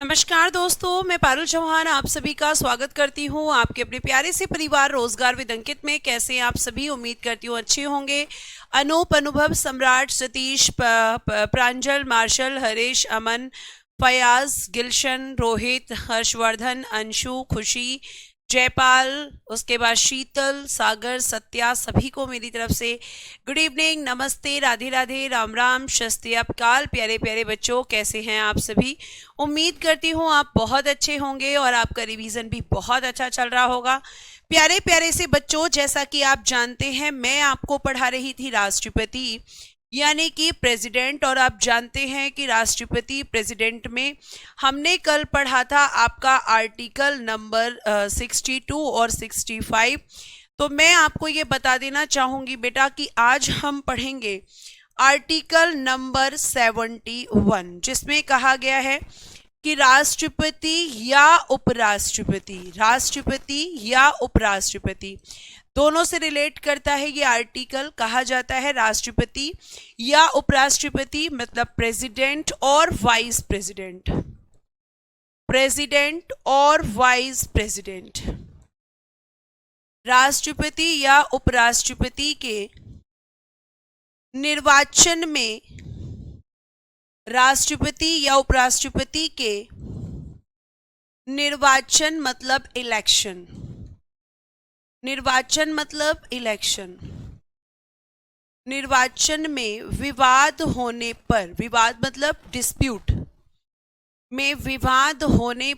नमस्कार दोस्तों, मैं पारुल चौहान आप सभी का स्वागत करती हूँ आपके अपने प्यारे से परिवार रोजगार विद अंकित में। कैसे हैं आप सभी? उम्मीद करती हूँ अच्छे होंगे। अनूप, अनुभव, सम्राट, सतीश, प्रांजल, मार्शल, हरीश, अमन, फयाज, गिलशन, रोहित, हर्षवर्धन, अंशु, खुशी, जयपाल, उसके बाद शीतल, सागर, सत्या, सभी को मेरी तरफ से गुड इवनिंग, नमस्ते, राधे राधे, राम राम, शस्त्यापकाल। प्यारे प्यारे बच्चों, कैसे हैं आप सभी? उम्मीद करती हूँ आप बहुत अच्छे होंगे और आपका रिवीजन भी बहुत अच्छा चल रहा होगा। प्यारे प्यारे से बच्चों, जैसा कि आप जानते हैं मैं आपको पढ़ा रही थी राष्ट्रपति यानी कि प्रेसिडेंट, और आप जानते हैं कि राष्ट्रपति प्रेसिडेंट में हमने कल पढ़ा था आपका आर्टिकल नंबर 62 और 65। तो मैं आपको ये बता देना चाहूंगी बेटा कि आज हम पढ़ेंगे आर्टिकल नंबर 71, जिसमें कहा गया है कि राष्ट्रपति या उपराष्ट्रपति दोनों से रिलेट करता है ये आर्टिकल। कहा जाता है राष्ट्रपति या उपराष्ट्रपति मतलब प्रेसिडेंट और वाइस प्रेसिडेंट, राष्ट्रपति या उपराष्ट्रपति के निर्वाचन में, राष्ट्रपति या उपराष्ट्रपति के निर्वाचन मतलब इलेक्शन, निर्वाचन में विवाद होने पर, विवाद मतलब डिस्प्यूट में विवाद होने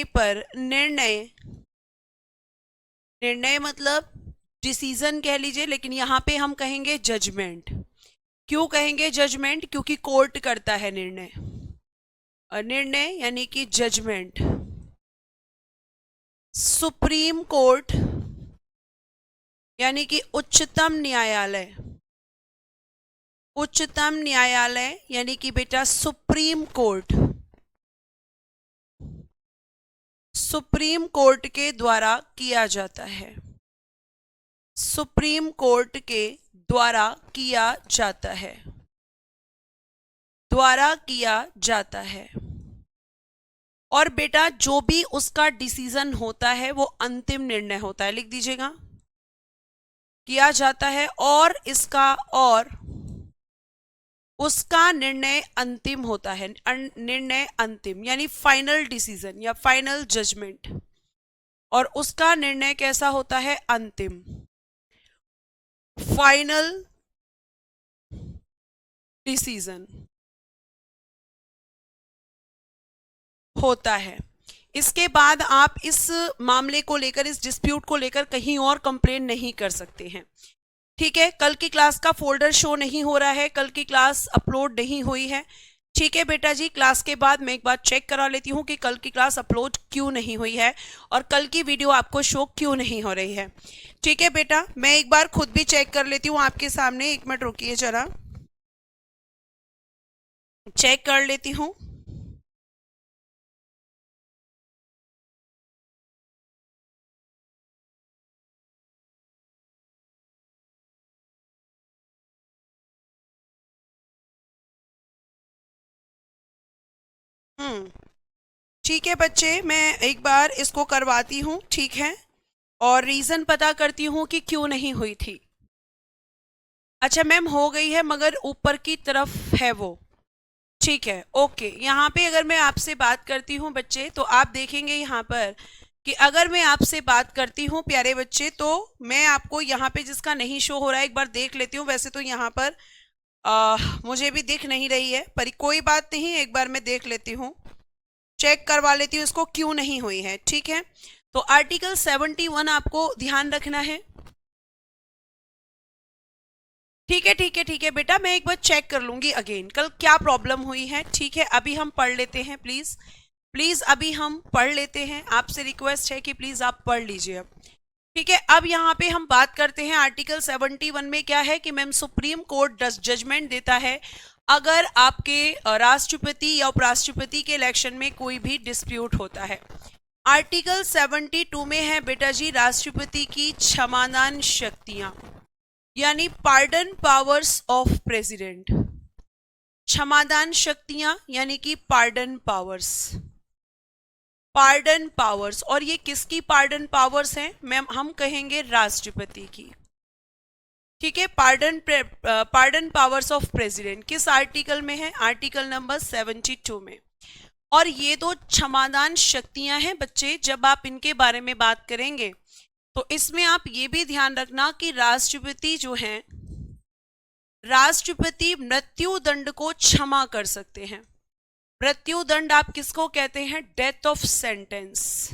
पर निर्णय मतलब डिसीजन कह लीजिए, लेकिन यहाँ पे हम कहेंगे जजमेंट। क्यों कहेंगे जजमेंट? क्योंकि कोर्ट करता है निर्णय, और निर्णय यानी कि जजमेंट। सुप्रीम कोर्ट यानी कि उच्चतम न्यायालय, यानी कि बेटा सुप्रीम कोर्ट के द्वारा किया जाता है, सुप्रीम कोर्ट के द्वारा किया जाता है। और बेटा जो भी उसका डिसीजन होता है वो अंतिम निर्णय होता है, लिख दीजिएगा, किया जाता है, और उसका निर्णय अंतिम होता है। निर्णय अंतिम यानी फाइनल डिसीजन या फाइनल जजमेंट, और उसका निर्णय कैसा होता है? अंतिम, फाइनल डिसीजन होता है। इसके बाद आप इस मामले को लेकर, इस डिस्प्यूट को लेकर कहीं और कंप्लेन नहीं कर सकते हैं। ठीक है, कल की क्लास का फोल्डर शो नहीं हो रहा है, कल की क्लास अपलोड नहीं हुई है। ठीक है बेटा जी, क्लास के बाद मैं एक बार चेक करा लेती हूँ कि कल की क्लास अपलोड क्यों नहीं हुई है और कल की वीडियो आपको शो क्यों नहीं हो रही है। ठीक है बेटा, मैं एक बार खुद भी चेक कर लेती हूँ आपके सामने। एक मिनट रुकिए, जरा चेक कर लेती हूँ। ठीक है बच्चे, मैं एक बार इसको करवाती हूँ, ठीक है, और रीजन पता करती हूँ कि क्यों नहीं हुई थी। अच्छा मैम, हो गई है मगर ऊपर की तरफ है वो। ठीक है, ओके। यहाँ पे अगर मैं आपसे बात करती हूँ बच्चे, तो आप देखेंगे यहाँ पर कि अगर मैं आपसे बात करती हूँ प्यारे बच्चे, तो मैं आपको यहाँ पे जिसका नहीं शो हो रहा है एक बार देख लेती हूँ। वैसे तो यहाँ पर मुझे भी दिख नहीं रही है, पर कोई बात नहीं, एक बार मैं देख लेती हूँ, चेक करवा लेती हूँ इसको क्यों नहीं हुई है। ठीक है, तो आर्टिकल 71 आपको ध्यान रखना है। ठीक है बेटा, मैं एक बार चेक कर लूंगी अगेन कल क्या प्रॉब्लम हुई है। ठीक है, अभी हम पढ़ लेते हैं, प्लीज अभी हम पढ़ लेते हैं। आपसे रिक्वेस्ट है कि प्लीज आप पढ़ लीजिए अब। ठीक है, अब यहाँ पे हम बात करते हैं आर्टिकल 71 में क्या है कि मैम सुप्रीम कोर्ट जजमेंट देता है अगर आपके राष्ट्रपति या उपराष्ट्रपति के इलेक्शन में कोई भी डिस्प्यूट होता है। आर्टिकल 72 में है बेटा जी राष्ट्रपति की क्षमादान शक्तियां, यानी पार्डन पावर्स ऑफ प्रेसिडेंट। क्षमादान शक्तियां यानी कि पार्डन पावर्स, पार्डन पावर्स। और ये किसकी पार्डन पावर्स हैं मैम? हम कहेंगे राष्ट्रपति की। ठीक है, पार्डन पावर्स ऑफ प्रेसिडेंट किस आर्टिकल में है? आर्टिकल नंबर 72 में। और ये दो क्षमादान शक्तियां हैं बच्चे। जब आप इनके बारे में बात करेंगे तो इसमें आप ये भी ध्यान रखना कि राष्ट्रपति जो हैं, राष्ट्रपति मृत्यु दंड को क्षमा कर सकते हैं। मृत्यु दंड आप किसको कहते हैं? Death of sentence,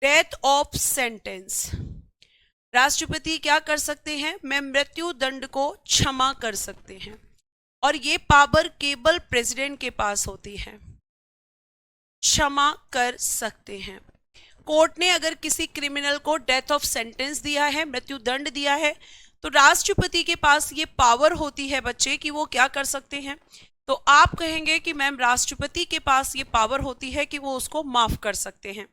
death of sentence. राष्ट्रपति क्या कर सकते हैं? मैं मृत्यु दंड को क्षमा कर सकते हैं। और ये पावर केवल प्रेसिडेंट के पास होती है, क्षमा कर सकते हैं। कोर्ट ने अगर किसी क्रिमिनल को डेथ ऑफ सेंटेंस दिया है, मृत्यु दंड दिया है, तो राष्ट्रपति के पास ये पावर होती है बच्चे कि वो क्या कर सकते हैं। तो आप कहेंगे कि मैम राष्ट्रपति के पास ये पावर होती है कि वो उसको माफ कर सकते हैं।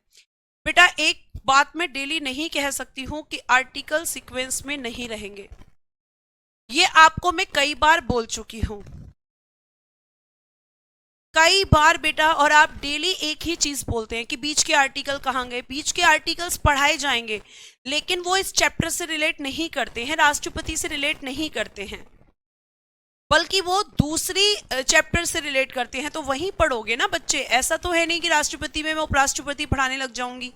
बेटा एक बात मैं डेली नहीं कह सकती हूं कि आर्टिकल सीक्वेंस में नहीं रहेंगे, ये आपको मैं कई बार बोल चुकी हूं, कई बार बेटा। और आप डेली एक ही चीज बोलते हैं कि बीच के आर्टिकल कहाँ गए। बीच के आर्टिकल्स पढ़ाए जाएंगे लेकिन वो इस चैप्टर से रिलेट नहीं करते हैं, राष्ट्रपति से रिलेट नहीं करते हैं, बल्कि वो दूसरी चैप्टर से रिलेट करते हैं। तो वहीं पढ़ोगे ना बच्चे, ऐसा तो है नहीं कि राष्ट्रपति में मैं उपराष्ट्रपति पढ़ाने लग जाऊंगी।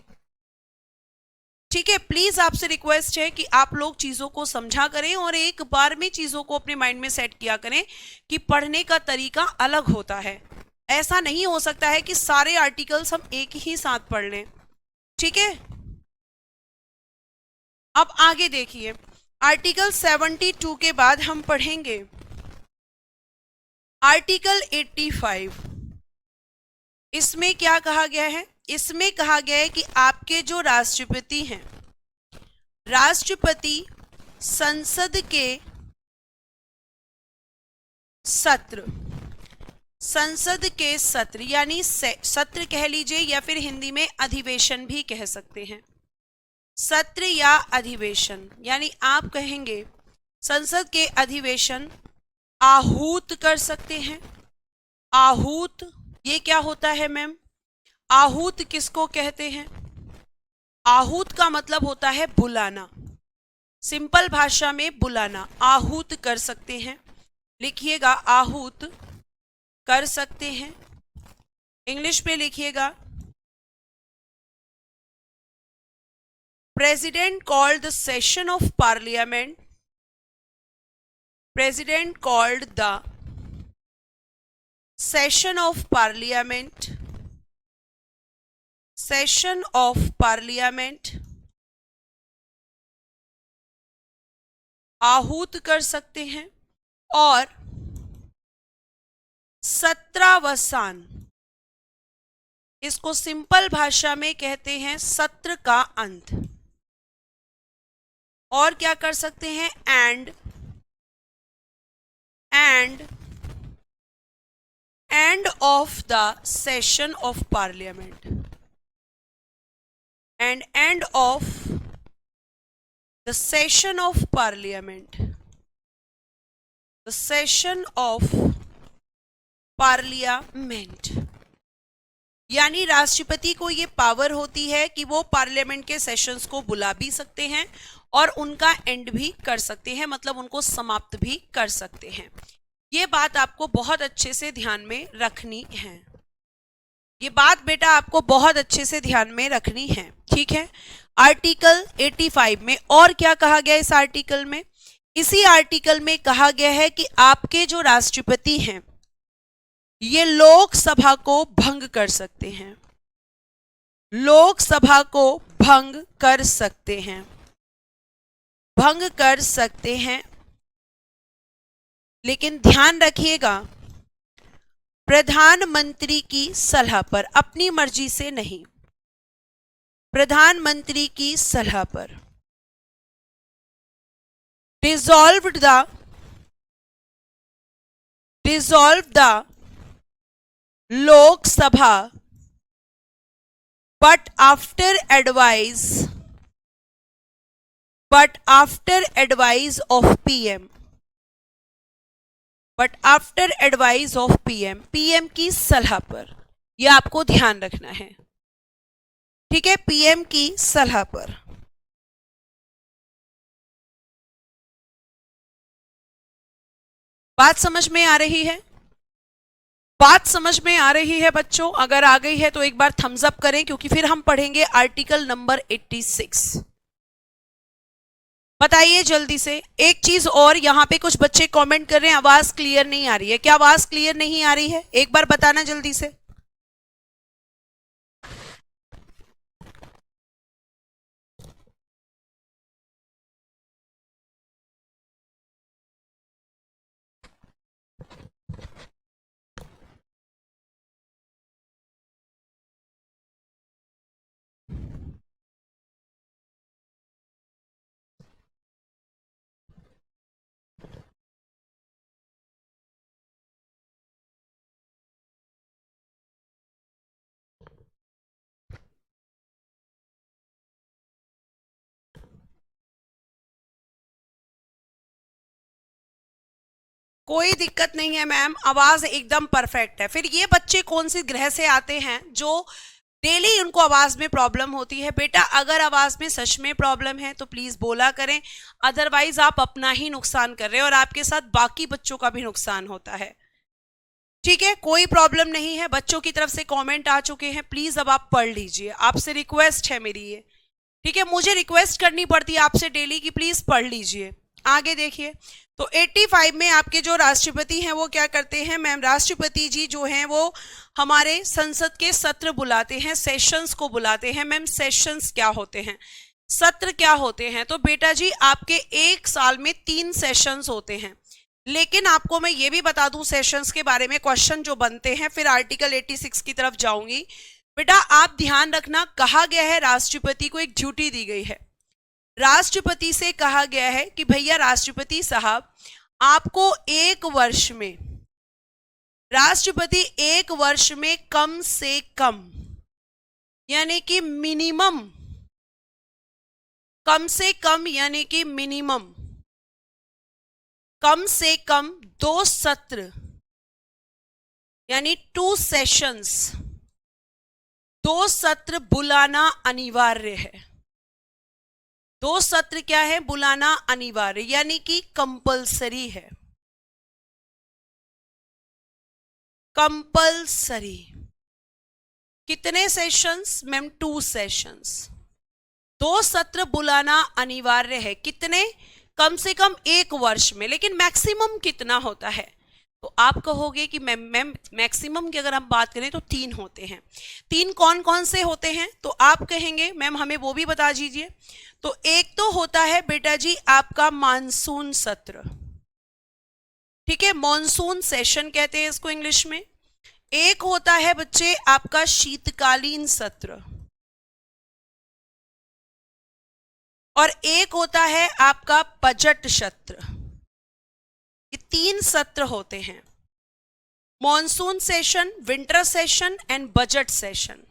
ठीक है, प्लीज आपसे रिक्वेस्ट है कि आप लोग चीजों को समझा करें और एक बार में चीजों को अपने माइंड में सेट किया करें कि पढ़ने का तरीका अलग होता है। ऐसा नहीं हो सकता है कि सारे आर्टिकल्स हम एक ही साथ पढ़ लें। ठीक है, अब आगे देखिए, आर्टिकल 72 के बाद हम पढ़ेंगे आर्टिकल 85। इसमें क्या कहा गया है? इसमें कहा गया है कि आपके जो राष्ट्रपति हैं, राष्ट्रपति संसद के सत्र, संसद के सत्र यानी सत्र कह लीजिए या फिर हिंदी में अधिवेशन भी कह सकते हैं। सत्र या अधिवेशन यानी आप कहेंगे संसद के अधिवेशन आहूत कर सकते हैं। आहूत ये क्या होता है मैम? आहूत किसको कहते हैं? आहूत का मतलब होता है बुलाना, सिंपल भाषा में बुलाना। आहूत कर सकते हैं, लिखिएगा आहूत कर सकते हैं। इंग्लिश में लिखिएगा president called the session of parliament, president called the session of parliament, session of parliament आहूत कर सकते हैं। और सत्रावसान, इसको सिंपल भाषा में कहते हैं सत्र का अंत। और क्या कर सकते हैं? End of the session of parliament, and end of the session of parliament, the session of parliament। यानी राष्ट्रपति को ये पावर होती है कि वो पार्लियामेंट के सेशंस को बुला भी सकते हैं और उनका एंड भी कर सकते हैं, मतलब उनको समाप्त भी कर सकते हैं। ये बात आपको बहुत अच्छे से ध्यान में रखनी है, ये बात बेटा आपको बहुत अच्छे से ध्यान में रखनी है। ठीक है, आर्टिकल 85 में और क्या कहा गया? इस आर्टिकल में, इसी आर्टिकल में कहा गया है कि आपके जो राष्ट्रपति हैं ये लोकसभा को भंग कर सकते हैं, लोकसभा को भंग कर सकते हैं, भंग कर सकते हैं। लेकिन ध्यान रखिएगा प्रधानमंत्री की सलाह पर, अपनी मर्जी से नहीं, प्रधानमंत्री की सलाह पर। Dissolve the Lok Sabha but after advice of PM, but after advice of PM, PM की सलाह पर, यह आपको ध्यान रखना है, ठीक है, पीएम की सलाह पर। बात समझ में आ रही है? बात समझ में आ रही है बच्चों? अगर आ गई है तो एक बार थम्स अप करें, क्योंकि फिर हम पढ़ेंगे आर्टिकल नंबर 86। बताइए जल्दी से। एक चीज और, यहां पे कुछ बच्चे कमेंट कर रहे हैं आवाज क्लियर नहीं आ रही है। क्या आवाज क्लियर नहीं आ रही है? एक बार बताना जल्दी से। कोई दिक्कत नहीं है मैम, आवाज एकदम परफेक्ट है। फिर ये बच्चे कौन सी ग्रह से आते हैं जो डेली उनको आवाज में प्रॉब्लम होती है? बेटा अगर आवाज में सच में प्रॉब्लम है तो प्लीज बोला करें, अदरवाइज आप अपना ही नुकसान कर रहे हैं और आपके साथ बाकी बच्चों का भी नुकसान होता है। ठीक है, कोई प्रॉब्लम नहीं है। बच्चों की तरफ से कमेंट आ चुके हैं, प्लीज अब आप पढ़ लीजिए, आपसे रिक्वेस्ट है मेरी ये। ठीक है, मुझे रिक्वेस्ट करनी पड़ती है आपसे डेली की प्लीज पढ़ लीजिए। आगे देखिए, तो 85 में आपके जो राष्ट्रपति हैं वो क्या करते हैं मैम? राष्ट्रपति जी जो हैं वो हमारे संसद के सत्र बुलाते हैं, सेशंस को बुलाते हैं। मैम सेशंस क्या होते हैं, सत्र क्या होते हैं? तो बेटा जी आपके एक साल में 3 सेशंस होते हैं। लेकिन आपको मैं ये भी बता दूं सेशंस के बारे में, क्वेश्चन जो बनते हैं, फिर आर्टिकल 86 की तरफ जाऊंगी। बेटा आप ध्यान रखना, कहा गया है राष्ट्रपति को एक ड्यूटी दी गई है। राष्ट्रपति से कहा गया है कि भैया राष्ट्रपति साहब आपको एक वर्ष में, राष्ट्रपति एक वर्ष में कम से कम, यानी कि मिनिमम, कम से कम यानी कि मिनिमम, कम से कम 2 सत्र यानी 2 सेशंस, 2 सत्र बुलाना अनिवार्य है। 2 सत्र क्या है? बुलाना अनिवार्य, यानी कि कंपलसरी है, कंपलसरी। कितने सेशंस मैम? 2 सेशंस, 2 सत्र बुलाना अनिवार्य है। कितने? कम से कम एक वर्ष में। लेकिन मैक्सिमम कितना होता है? तो आप कहोगे कि मैम मैक्सिमम की अगर हम बात करें तो 3 होते हैं। 3 कौन कौन से होते हैं? तो आप कहेंगे मैम हमें वो भी बता दीजिए। तो एक तो होता है बेटा जी आपका मानसून सत्र, ठीक है, मॉनसून सेशन कहते हैं इसको इंग्लिश में। एक होता है बच्चे आपका शीतकालीन सत्र, और एक होता है आपका बजट सत्र। ये 3 सत्र होते हैं, monsoon session, winter session and budget session.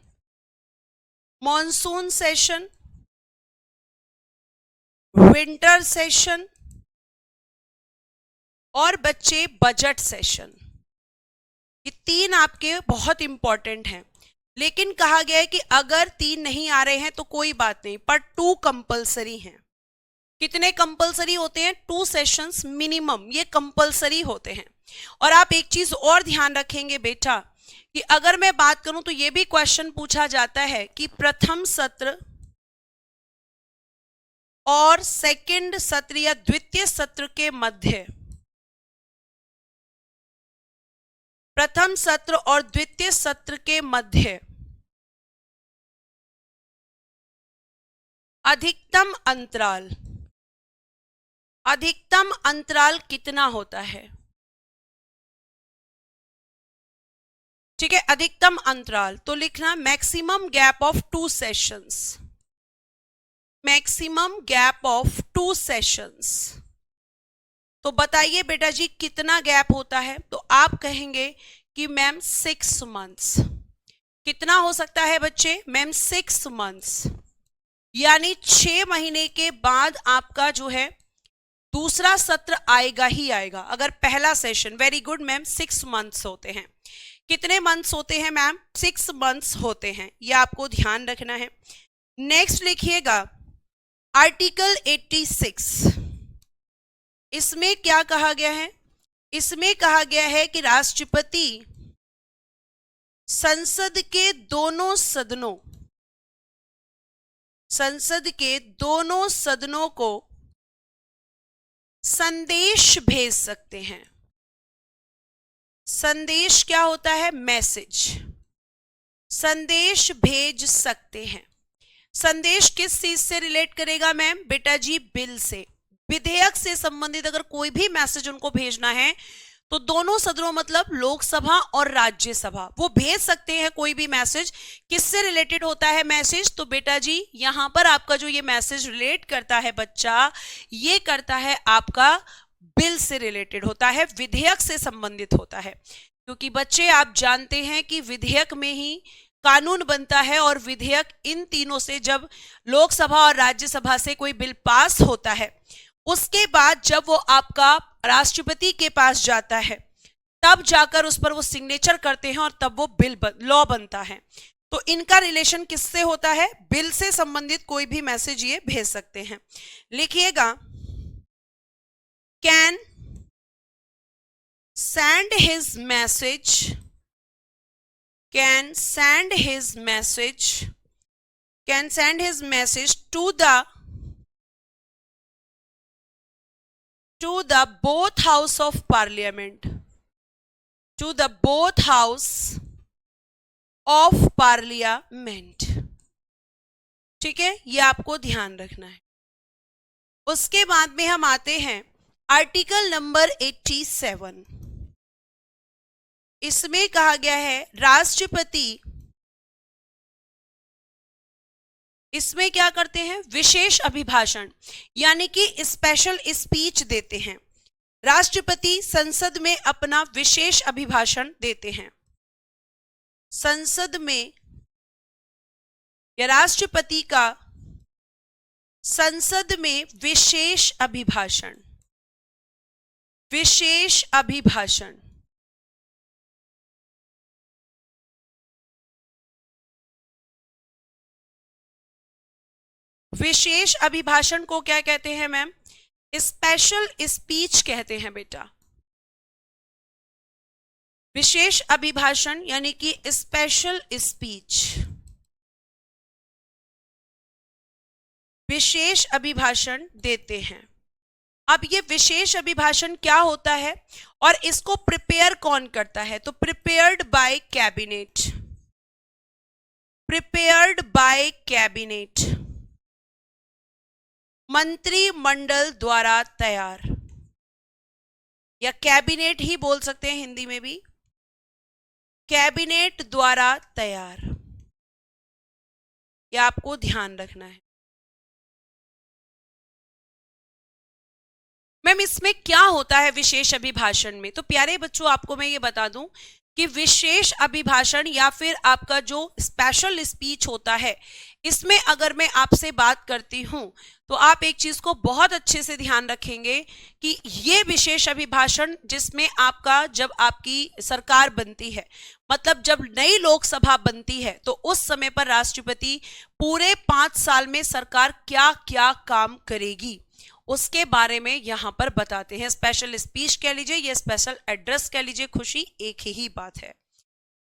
Monsoon session, winter session और बच्चे बजट सेशन, ये 3 आपके बहुत इंपॉर्टेंट हैं। लेकिन कहा गया है कि अगर 3 नहीं आ रहे हैं तो कोई बात नहीं, पर 2 कंपलसरी हैं। कितने कंपलसरी होते हैं? 2 सेशंस मिनिमम, ये कंपलसरी होते हैं। और आप एक चीज और ध्यान रखेंगे बेटा कि अगर मैं बात करूं तो ये भी क्वेश्चन पूछा जाता है कि प्रथम सत्र और सेकंड सत्र या द्वितीय सत्र के मध्य, प्रथम सत्र और द्वितीय सत्र के मध्य अधिकतम अंतराल, अधिकतम अंतराल कितना होता है? ठीक है, अधिकतम अंतराल तो लिखना maximum gap of 2 sessions, maximum gap of 2 sessions. तो बताइए बेटा जी कितना गैप होता है? तो आप कहेंगे कि मैम 6 मंथ्स। कितना हो सकता है बच्चे? मैम 6 मंथ्स, यानी 6 महीने के बाद आपका जो है दूसरा सत्र आएगा ही आएगा। अगर पहला session, very good ma'am, 6 months होते हैं। कितने मंथ्स होते हैं मैम? 6 मंथ्स होते हैं, ये आपको ध्यान रखना है। नेक्स्ट लिखिएगा आर्टिकल 86। इसमें क्या कहा गया है? इसमें कहा गया है कि राष्ट्रपति संसद के दोनों सदनों को संदेश भेज सकते हैं। संदेश क्या होता है? मैसेज। संदेश भेज सकते हैं। संदेश किस चीज से रिलेट करेगा मैम? बेटा जी बिल से, विधेयक से संबंधित अगर कोई भी मैसेज उनको भेजना है तो दोनों सदनों मतलब लोकसभा और राज्यसभा, वो भेज सकते हैं कोई भी मैसेज। किससे रिलेटेड होता है मैसेज? तो बेटा जी यहां पर आपका जो ये मैसेज रिलेट करता है बच्चा, ये करता है आपका बिल से रिलेटेड होता है, विधेयक से संबंधित होता है। क्योंकि बच्चे आप जानते हैं कि विधेयक में ही कानून बनता है, और विधेयक इन तीनों से, जब लोकसभा और राज्यसभा से कोई बिल पास होता है उसके बाद जब वो आपका राष्ट्रपति के पास जाता है तब जाकर उस पर वो सिग्नेचर करते हैं और तब वो बिल लॉ बनता है। तो इनका रिलेशन किससे होता है? बिल से संबंधित कोई भी मैसेज ये भेज सकते हैं। लिखिएगा can send his message to the both house of parliament, ठीक है, ये आपको ध्यान रखना है। उसके बाद में हम आते हैं आर्टिकल नंबर 87। इसमें कहा गया है राष्ट्रपति इसमें क्या करते हैं? विशेष अभिभाषण यानी कि स्पेशल स्पीच देते हैं। राष्ट्रपति संसद में अपना विशेष अभिभाषण देते हैं। संसद में या राष्ट्रपति का संसद में विशेष अभिभाषण विशेष अभिभाषण को क्या कहते हैं मैम? स्पेशल स्पीच कहते हैं बेटा। विशेष अभिभाषण यानी कि स्पेशल स्पीच, विशेष अभिभाषण देते हैं। अब ये विशेष अभिभाषण क्या होता है और इसको प्रिपेयर कौन करता है? तो प्रिपेयर्ड बाय कैबिनेट, मंत्रिमंडल द्वारा तैयार, या कैबिनेट ही बोल सकते हैं हिंदी में भी, कैबिनेट द्वारा तैयार। ये आपको ध्यान रखना है। मैम इसमें क्या होता है विशेष अभिभाषण में? तो प्यारे बच्चों आपको मैं ये बता दूं कि विशेष अभिभाषण या फिर आपका जो स्पेशल स्पीच होता है, इसमें अगर मैं आपसे बात करती हूं तो आप एक चीज को बहुत अच्छे से ध्यान रखेंगे कि ये विशेष अभिभाषण जिसमें आपका, जब आपकी सरकार बनती है, मतलब जब नई लोकसभा बनती है, तो उस समय पर राष्ट्रपति पूरे 5 साल में सरकार क्या क्या काम करेगी उसके बारे में यहां पर बताते हैं। स्पेशल स्पीच कह लीजिए या स्पेशल एड्रेस कह लीजिए, खुशी एक ही बात है।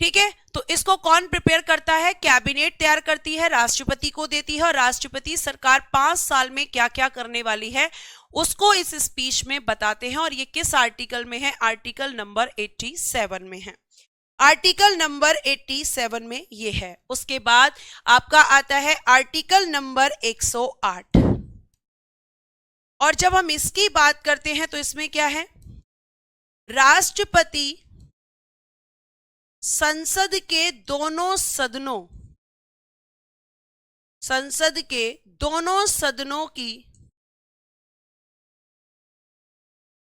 ठीक है, तो इसको कौन प्रिपेयर करता है? कैबिनेट तैयार करती है, राष्ट्रपति को देती है, और राष्ट्रपति सरकार 5 साल में क्या क्या करने वाली है उसको इस स्पीच में बताते हैं। और ये किस आर्टिकल में है? आर्टिकल नंबर 87 में है। आर्टिकल नंबर 87 में ये है। उसके बाद आपका आता है आर्टिकल नंबर 108, और जब हम इसकी बात करते हैं तो इसमें क्या है? राष्ट्रपति संसद के दोनों सदनों की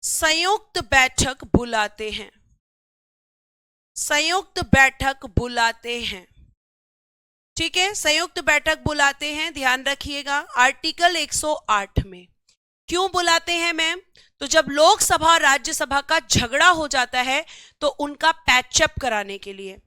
संयुक्त बैठक बुलाते हैं। ठीक है, संयुक्त बैठक बुलाते हैं, ध्यान रखिएगा, आर्टिकल 108 में। क्यों बुलाते हैं मैम? तो जब लोकसभा और राज्यसभा का झगड़ा हो जाता है तो उनका पैचअप कराने के लिए,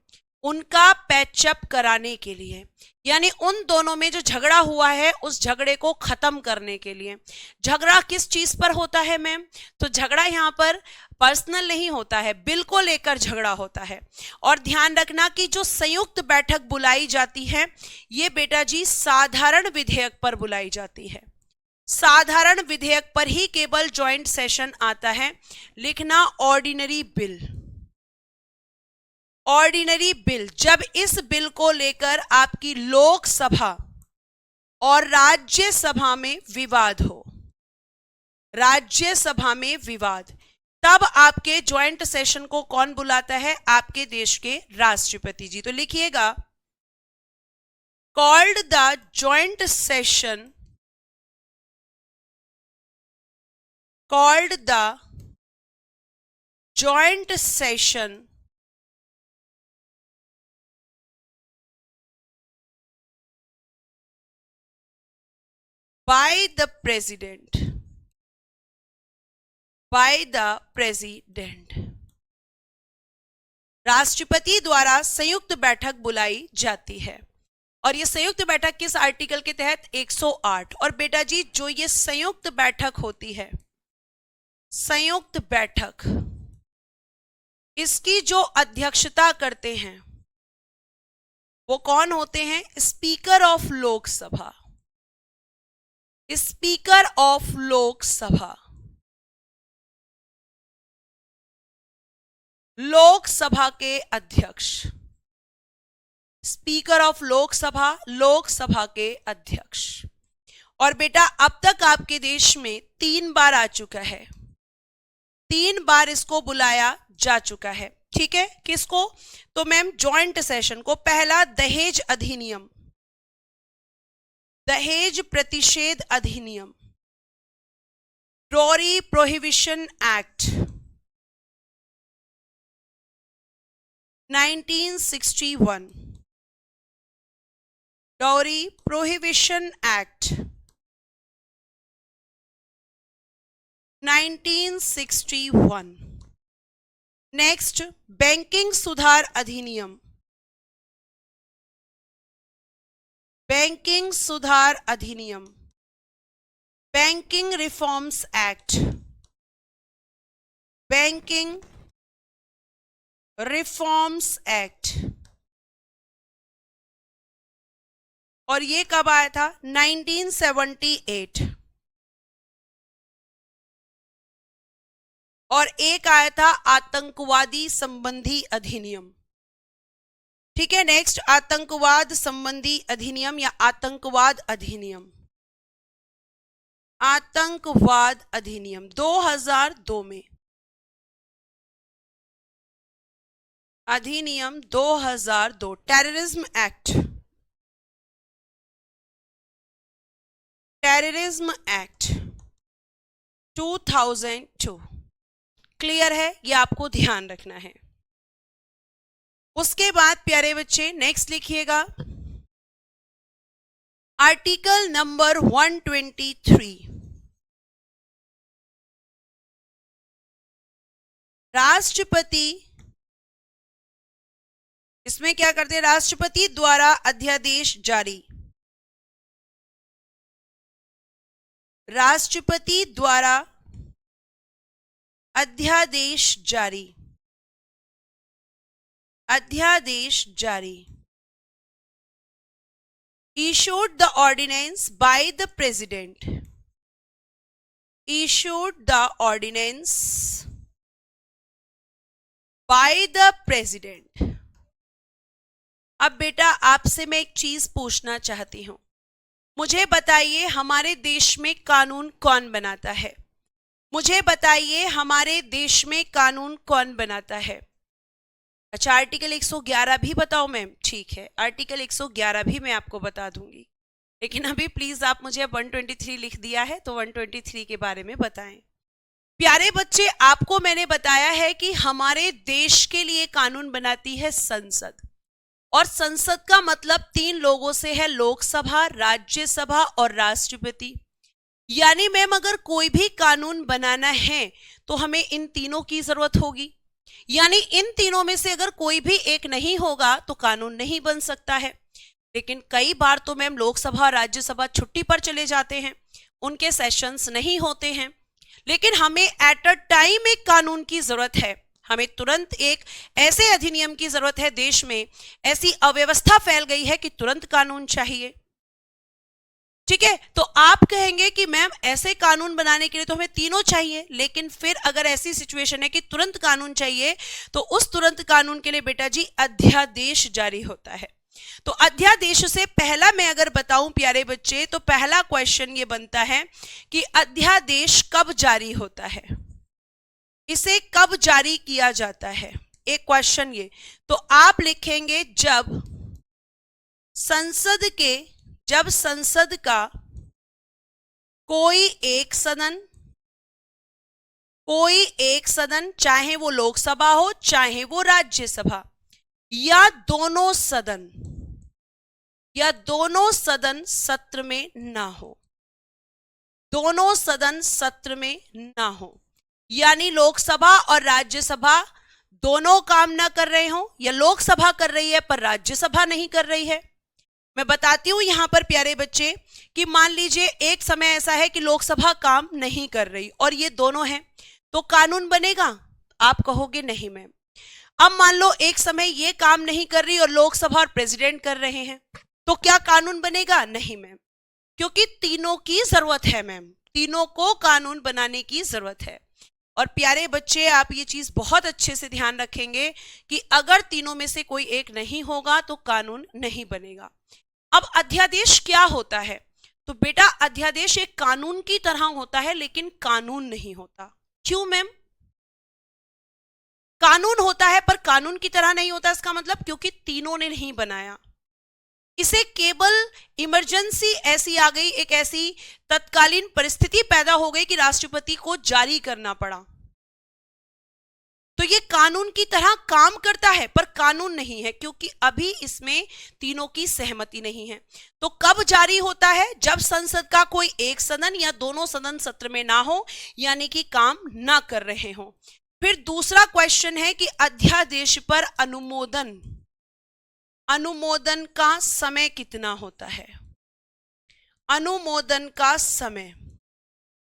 उनका पैचअप कराने के लिए, यानी उन दोनों में जो झगड़ा हुआ है उस झगड़े को खत्म करने के लिए। झगड़ा किस चीज पर होता है मैम? तो झगड़ा यहाँ पर पर्सनल नहीं होता है, बिल को लेकर झगड़ा होता है। और ध्यान रखना कि जो संयुक्त बैठक बुलाई जाती है ये बेटा जी साधारण विधेयक पर बुलाई जाती है, साधारण विधेयक पर ही केवल ज्वाइंट सेशन आता है। लिखना ऑर्डिनरी बिल, ऑर्डिनरी बिल। जब इस बिल को लेकर आपकी लोकसभा और राज्यसभा में विवाद हो, राज्यसभा में विवाद, तब आपके ज्वाइंट सेशन को कौन बुलाता है? आपके देश के राष्ट्रपति जी। तो लिखिएगा called the joint session, called the joint session by the president, by the president। राष्ट्रपति द्वारा संयुक्त बैठक बुलाई जाती है। और ये संयुक्त बैठक किस आर्टिकल के तहत? 108। और बेटा जी जो ये संयुक्त बैठक होती है, संयुक्त बैठक, इसकी जो अध्यक्षता करते हैं वो कौन होते हैं? Speaker of Lok Sabha, speaker of Lok Sabha. Lok Sabha के अध्यक्ष, स्पीकर ऑफ लोकसभा, लोकसभा के अध्यक्ष। और बेटा अब तक आपके देश में 3 बार आ चुका है, 3 बार इसको बुलाया जा चुका है। ठीक है, किसको? तो मैम ज्वाइंट सेशन को। पहला दहेज अधिनियम, दहेज प्रतिषेध अधिनियम, dowry prohibition act 1961, dowry prohibition act 1961। Next banking सुधार अधिनियम, बैंकिंग सुधार अधिनियम, banking reforms act, banking reforms act. और ये कब आया था? 1978। और एक आया था आतंकवादी संबंधी अधिनियम। ठीक है, नेक्स्ट आतंकवाद संबंधी अधिनियम या आतंकवाद अधिनियम, आतंकवाद अधिनियम 2002 में, अधिनियम 2002। Terrorism act, terrorism act 2002। Clear है? ये आपको ध्यान रखना है। उसके बाद प्यारे बच्चे नेक्स्ट लिखिएगा आर्टिकल नंबर 123। राष्ट्रपति इसमें क्या करते हैं? राष्ट्रपति द्वारा अध्यादेश जारी, राष्ट्रपति द्वारा अध्यादेश जारी, अध्यादेश जारी। Issued the ordinance by the president, issued the ordinance by the president। अब बेटा आपसे मैं एक चीज पूछना चाहती हूं, मुझे बताइए हमारे देश में कानून कौन बनाता है? मुझे बताइए हमारे देश में कानून कौन बनाता है? अच्छा, आर्टिकल 111 भी बताओ मैम? ठीक है, आर्टिकल 111 भी मैं आपको बता दूंगी, लेकिन अभी प्लीज आप मुझे 123 लिख दिया है तो 123 के बारे में बताएं। प्यारे बच्चे, आपको मैंने बताया है कि हमारे देश के लिए कानून बनाती है संसद, और संसद का मतलब 3 लोगों से है, लोकसभा, राज्यसभा और राष्ट्रपति। यानी मैम अगर कोई भी कानून बनाना है तो हमें इन तीनों की जरूरत होगी, यानी इन तीनों में से अगर कोई भी एक नहीं होगा तो कानून नहीं बन सकता है। लेकिन कई बार तो मैम लोकसभा और राज्यसभा छुट्टी पर चले जाते हैं, उनके सेशंस नहीं होते हैं, लेकिन हमें एट अ टाइम एक कानून की जरूरत है। हमें तुरंत एक ऐसे अधिनियम की जरूरत है, देश में ऐसी अव्यवस्था फैल गई है कि तुरंत कानून चाहिए। ठीक है, तो आप कहेंगे कि मैम ऐसे कानून बनाने के लिए तो हमें तीनों चाहिए, लेकिन फिर अगर ऐसी सिचुएशन है कि तुरंत कानून चाहिए तो उस तुरंत कानून के लिए बेटा जी अध्यादेश जारी होता है। तो अध्यादेश से पहला मैं अगर बताऊं प्यारे बच्चे, तो पहला क्वेश्चन ये बनता है कि अध्यादेश कब जारी होता है, इसे कब जारी किया जाता है। एक क्वेश्चन ये, तो आप लिखेंगे जब संसद का कोई एक सदन, चाहे वो लोकसभा हो चाहे वो राज्यसभा, या दोनों सदन सत्र में ना हो, दोनों सदन सत्र में ना हो, यानी लोकसभा और राज्यसभा दोनों काम ना कर रहे हो, या लोकसभा कर रही है पर राज्यसभा नहीं कर रही है। मैं बताती हूं यहां पर प्यारे बच्चे कि मान लीजिए एक समय ऐसा है कि लोकसभा काम नहीं कर रही और ये दोनों हैं, तो कानून बनेगा? आप कहोगे नहीं मैम। अब मान लो एक समय ये काम नहीं कर रही और लोकसभा और प्रेसिडेंट कर रहे हैं, तो क्या कानून बनेगा? नहीं मैम, क्योंकि तीनों की जरूरत है मैम, तीनों को कानून बनाने की जरूरत है। और प्यारे बच्चे आप ये चीज बहुत अच्छे से ध्यान रखेंगे कि अगर तीनों में से कोई एक नहीं होगा तो कानून नहीं बनेगा। अब अध्यादेश क्या होता है? तो बेटा अध्यादेश एक कानून की तरह होता है लेकिन कानून नहीं होता। क्यों मैम? कानून होता है पर कानून की तरह नहीं होता, इसका मतलब क्योंकि तीनों ने नहीं बनाया इसे, केवल इमरजेंसी ऐसी आ गई, एक ऐसी तत्कालीन परिस्थिति पैदा हो गई कि राष्ट्रपति को जारी करना पड़ा, तो ये कानून की तरह काम करता है पर कानून नहीं है, क्योंकि अभी इसमें तीनों की सहमति नहीं है। तो कब जारी होता है? जब संसद का कोई एक सदन या दोनों सदन सत्र में ना हो, यानी कि काम ना कर रहे हो। फिर दूसरा क्वेश्चन है कि अध्यादेश पर अनुमोदन का समय कितना होता है? अनुमोदन का समय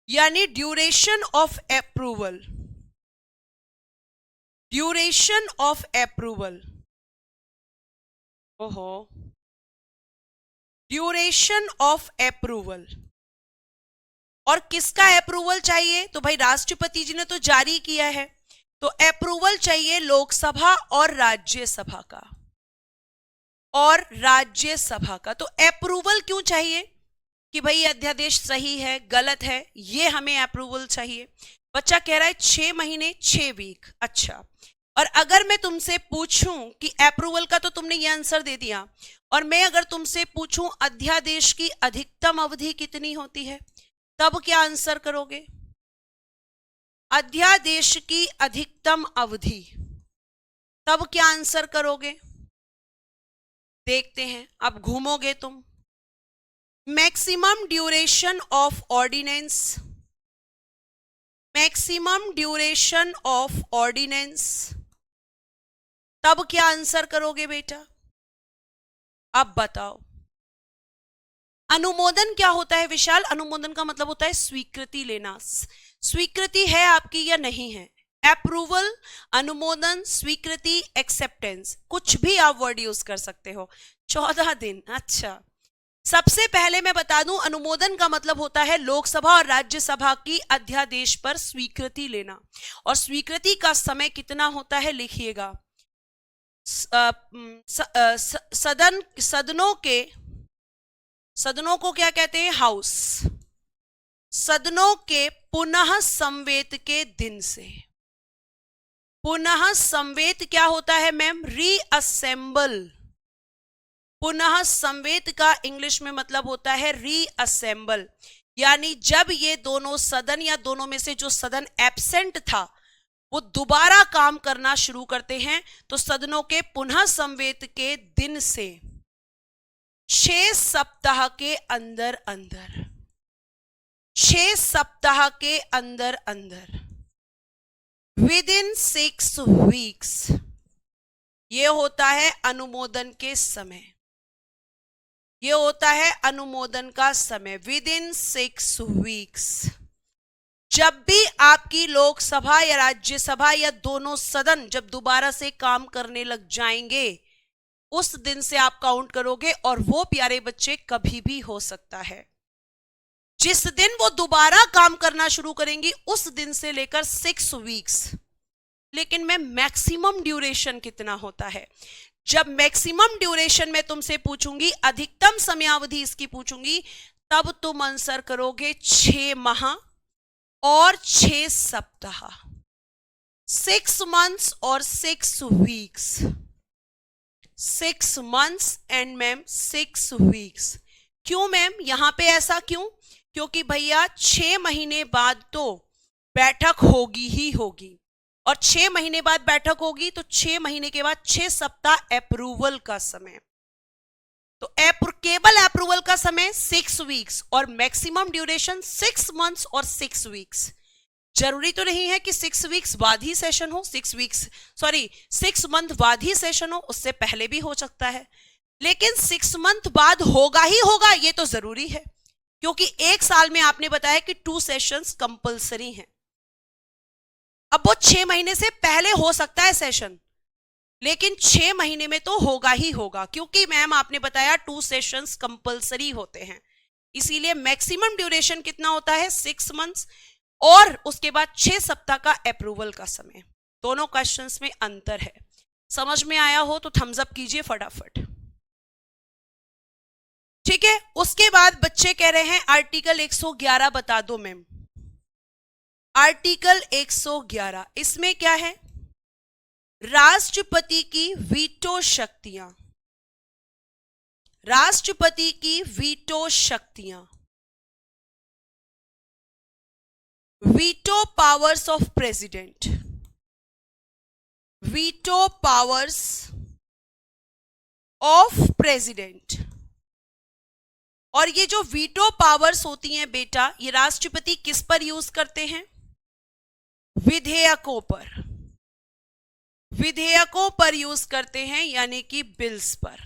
यानी duration of approval, duration of approval, ओहो, ड्यूरेशन ऑफ अप्रूवल। और किसका अप्रूवल चाहिए? तो भाई राष्ट्रपति जी ने तो जारी किया है, तो अप्रूवल चाहिए लोकसभा और राज्यसभा का, तो अप्रूवल क्यों चाहिए? कि भाई अध्यादेश सही है गलत है, ये हमें अप्रूवल चाहिए। बच्चा कह रहा है 6 महीने 6 वीक। अच्छा, और अगर मैं तुमसे पूछूं कि अप्रूवल का, तो तुमने ये आंसर दे दिया, और मैं अगर तुमसे पूछूं अध्यादेश की अधिकतम अवधि कितनी होती है, तब क्या आंसर करोगे? अध्यादेश की अधिकतम अवधि, तब क्या आंसर करोगे? देखते हैं, अब घूमोगे तुम। Maximum duration of ordinance, maximum duration of ordinance, तब क्या आंसर करोगे बेटा? अब बताओ। अनुमोदन क्या होता है विशाल? अनुमोदन का मतलब होता है स्वीकृति लेना, स्वीकृति है आपकी या नहीं है। अप्रूवल, अनुमोदन, स्वीकृति, एक्सेप्टेंस, कुछ भी आप वर्ड यूज कर सकते हो। 14 दिन। अच्छा, सबसे पहले मैं बता दूं अनुमोदन का मतलब होता है लोकसभा और राज्यसभा की अध्यादेश पर स्वीकृति लेना, और स्वीकृति का समय कितना होता है लिखिएगा। सदनों को क्या कहते हैं? हाउस। सदनों के पुनः संवेत के दिन से, पुनः संवेत क्या होता है मैम? रीअसेंबल। पुनः संवेत का इंग्लिश में मतलब होता है रीअसेंबल, यानी जब ये दोनों सदन या दोनों में से जो सदन एब्सेंट था वो दोबारा काम करना शुरू करते हैं, तो सदनों के पुनः संवेत के दिन से 6 सप्ताह के अंदर अंदर, 6 सप्ताह के अंदर अंदर, विद इन 6 वीक्स, ये होता है अनुमोदन के समय, ये होता है अनुमोदन का समय, विद इन 6 वीक्स। जब भी आपकी लोकसभा या राज्यसभा या दोनों सदन जब दोबारा से काम करने लग जाएंगे, उस दिन से आप काउंट करोगे, और वो प्यारे बच्चे कभी भी हो सकता है। जिस दिन वो दोबारा काम करना शुरू करेंगी उस दिन से लेकर 6 वीक्स। लेकिन मैं मैक्सिमम ड्यूरेशन कितना होता है, जब मैक्सिमम ड्यूरेशन में तुमसे पूछूंगी, अधिकतम समयावधि इसकी पूछूंगी, तब तुम आंसर करोगे 6 माह और 6 सप्ताह, 6 मंथ्स और 6 weeks, 6 months and ma'am 6 weeks. क्यों मैम, यहां पे ऐसा क्यों? क्योंकि भैया 6 महीने बाद तो बैठक होगी ही होगी, और 6 महीने बाद बैठक होगी तो 6 महीने के बाद 6 सप्ताह अप्रूवल का समय, तो केवल अप्रूवल का समय 6 वीक्स और मैक्सिमम ड्यूरेशन 6 मंथ्स और 6 वीक्स। जरूरी तो नहीं है कि 6 वीक्स बाद ही सेशन हो, 6 मंथ बाद ही सेशन हो, उससे पहले भी हो सकता है, लेकिन 6 मंथ बाद होगा ही होगा, ये तो जरूरी है, क्योंकि एक साल में आपने बताया कि 2 सेशंस कंपलसरी हैं। अब वो 6 महीने से पहले हो सकता है सेशन, लेकिन 6 महीने में तो होगा ही होगा, क्योंकि मैम आपने बताया 2 सेशंस कंपलसरी होते हैं, इसीलिए मैक्सिमम ड्यूरेशन कितना होता है 6 मंथ्स, और उसके बाद 6 सप्ताह का अप्रूवल का समय। दोनों क्वेश्चंस में अंतर है। समझ में आया हो तो थम्स अप कीजिए फटाफट। ठीक है, उसके बाद बच्चे कह रहे हैं आर्टिकल 111 बता दो मैम। आर्टिकल 111, इसमें क्या है? राष्ट्रपति की वीटो शक्तियां, राष्ट्रपति की वीटो शक्तियां, veto powers of president, veto powers of president. और ये जो वीटो पावर्स होती हैं बेटा, ये राष्ट्रपति किस पर यूज करते हैं? विधेयकों पर, विधेयकों पर यूज करते हैं, यानी कि बिल्स पर।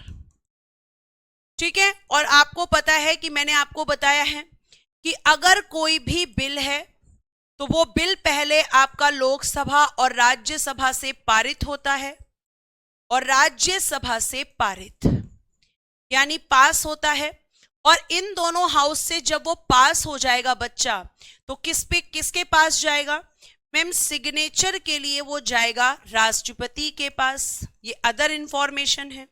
ठीक है, और आपको पता है कि मैंने आपको बताया है कि अगर कोई भी बिल है तो वो बिल पहले आपका लोकसभा और राज्यसभा से पारित होता है, और राज्यसभा से पारित यानी पास होता है, और इन दोनों हाउस से जब वो पास हो जाएगा बच्चा, तो किसके पास जाएगा? मैम सिग्नेचर के लिए वो जाएगा राष्ट्रपति के पास। ये अदर इंफॉर्मेशन है।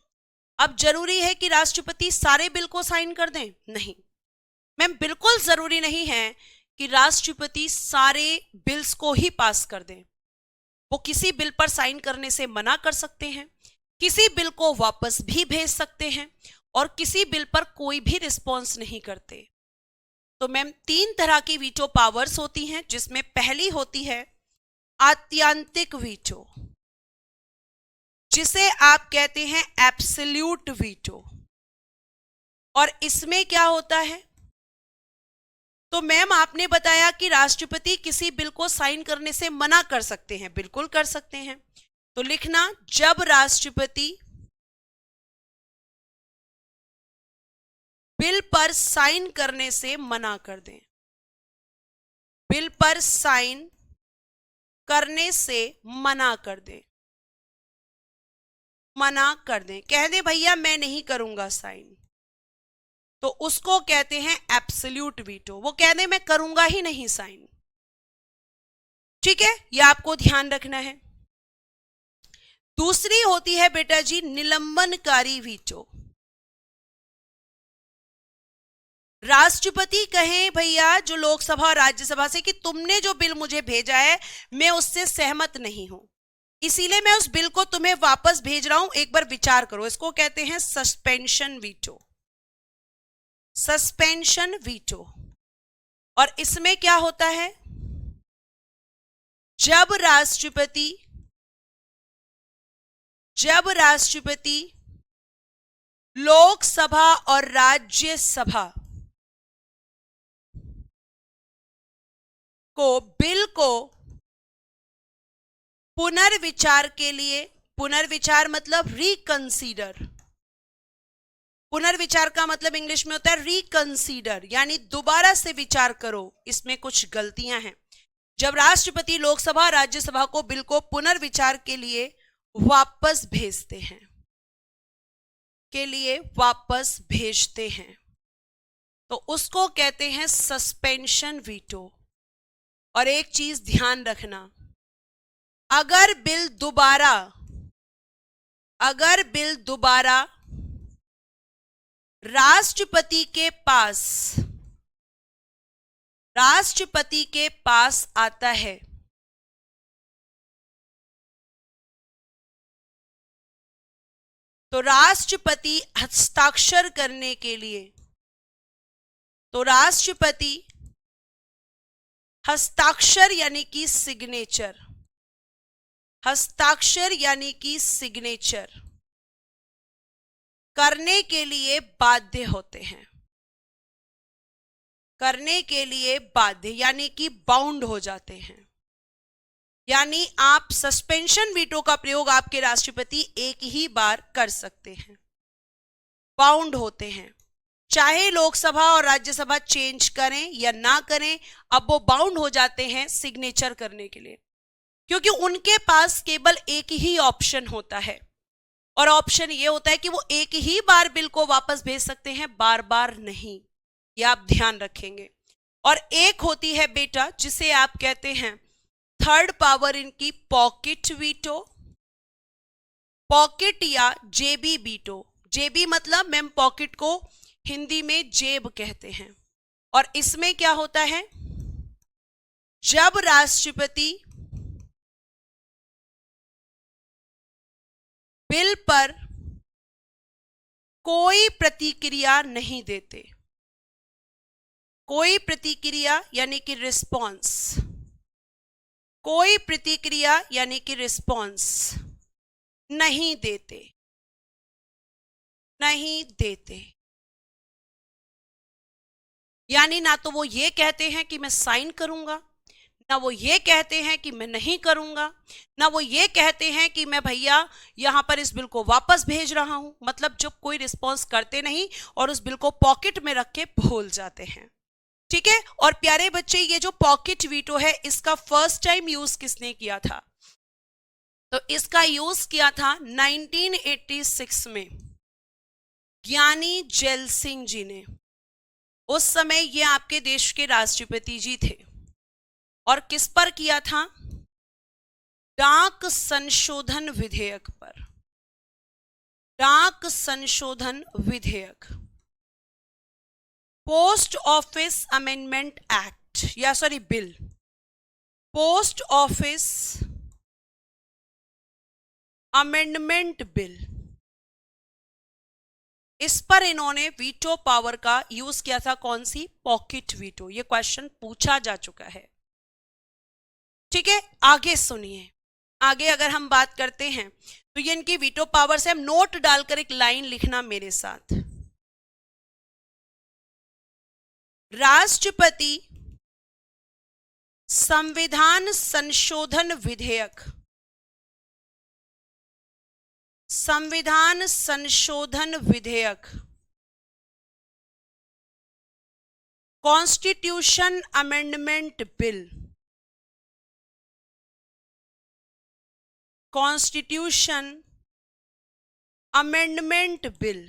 अब जरूरी है कि राष्ट्रपति सारे बिल को साइन कर दें? नहीं मैम, बिल्कुल जरूरी नहीं है कि राष्ट्रपति सारे बिल्स को ही पास कर दें। वो किसी बिल पर साइन करने से मना कर सकते हैं, किसी बिल को वापस भी भेज सकते हैं, और किसी बिल पर कोई भी रिस्पॉन्स नहीं करते। तो मैम 3 तरह की वीटो पावर्स होती हैं, जिसमें पहली होती है आत्यांतिक वीटो, जिसे आप कहते हैं एब्सोल्यूट वीटो। और इसमें क्या होता है? तो मैम आपने बताया कि राष्ट्रपति किसी बिल को साइन करने से मना कर सकते हैं, बिल्कुल कर सकते हैं। तो लिखना, जब राष्ट्रपति बिल पर साइन करने से मना कर दें, बिल पर साइन करने से मना कर दें, मना कर दें, कह दे भैया मैं नहीं करूंगा साइन, तो उसको कहते हैं एब्सोल्यूट वीटो। वो कह दे मैं करूंगा ही नहीं साइन। ठीक है, ये आपको ध्यान रखना है। दूसरी होती है बेटा जी निलंबनकारी वीटो। राष्ट्रपति कहें भैया जो लोकसभा और राज्यसभा से कि तुमने जो बिल मुझे भेजा है मैं उससे सहमत नहीं हूं, इसीलिए मैं उस बिल को तुम्हें वापस भेज रहा हूं, एक बार विचार करो। इसको कहते हैं सस्पेंशन वीटो, सस्पेंशन वीटो। और इसमें क्या होता है? जब राष्ट्रपति लोकसभा और राज्यसभा को बिल को पुनर्विचार के लिए, पुनर्विचार मतलब रिकंसीडर, पुनर्विचार का मतलब इंग्लिश में होता है रिकंसीडर, यानी दोबारा से विचार करो, इसमें कुछ गलतियां हैं। जब राष्ट्रपति लोकसभा राज्यसभा को बिल को पुनर्विचार के लिए वापस भेजते हैं, तो उसको कहते हैं सस्पेंशन वीटो। और एक चीज ध्यान रखना, अगर बिल दोबारा राष्ट्रपति के पास आता है, तो राष्ट्रपति हस्ताक्षर करने के लिए, तो राष्ट्रपति हस्ताक्षर यानी कि सिग्नेचर, हस्ताक्षर यानी कि सिग्नेचर करने के लिए बाध्य होते हैं, करने के लिए बाध्य यानी कि बाउंड हो जाते हैं। यानी आप सस्पेंशन वीटो का प्रयोग आपके राष्ट्रपति एक ही बार कर सकते हैं, बाउंड होते हैं। चाहे लोकसभा और राज्यसभा चेंज करें या ना करें, अब वो बाउंड हो जाते हैं सिग्नेचर करने के लिए, क्योंकि उनके पास केवल एक ही ऑप्शन होता है, और ऑप्शन ये होता है कि वो एक ही बार बिल को वापस भेज सकते हैं, बार बार नहीं। ये आप ध्यान रखेंगे। और एक होती है बेटा जिसे आप कहते हैं थर्ड पावर इनकी पॉकेट वीटो, पॉकेट या जेबी वीटो। जेबी मतलब मैम पॉकेट को हिंदी में जेब कहते हैं। और इसमें क्या होता है, जब राष्ट्रपति बिल पर कोई प्रतिक्रिया नहीं देते, कोई प्रतिक्रिया यानी कि रिस्पॉन्स, कोई प्रतिक्रिया यानी कि रिस्पॉन्स नहीं देते, नहीं देते, यानी ना तो वो ये कहते हैं कि मैं साइन करूंगा, ना वो ये कहते हैं कि मैं नहीं करूंगा, ना वो ये कहते हैं कि मैं भैया यहां पर इस बिल को वापस भेज रहा हूं। मतलब जब कोई रिस्पॉन्स करते नहीं और उस बिल को पॉकेट में रख के भूल जाते हैं। ठीक है। और प्यारे बच्चे, ये जो पॉकेट वीटो है इसका फर्स्ट टाइम यूज किसने किया था? तो इसका यूज किया था 1986 में ज्ञानी जैल सिंह जी ने। उस समय ये आपके देश के राष्ट्रपति जी थे। और किस पर किया था? डाक संशोधन विधेयक पर, डाक संशोधन विधेयक, पोस्ट ऑफिस अमेंडमेंट एक्ट, या sorry bill, post office amendment bill, इस पर इन्होंने वीटो पावर का यूज किया था। कौन सी? Pocket veto. ये क्वेश्चन पूछा जा चुका है। ठीक है, आगे सुनिए। आगे अगर हम बात करते हैं तो ये इनकी वीटो पावर से, हम नोट डालकर एक लाइन लिखना मेरे साथ। राष्ट्रपति संविधान संशोधन विधेयक, संविधान संशोधन विधेयक, constitution amendment bill, constitution amendment bill,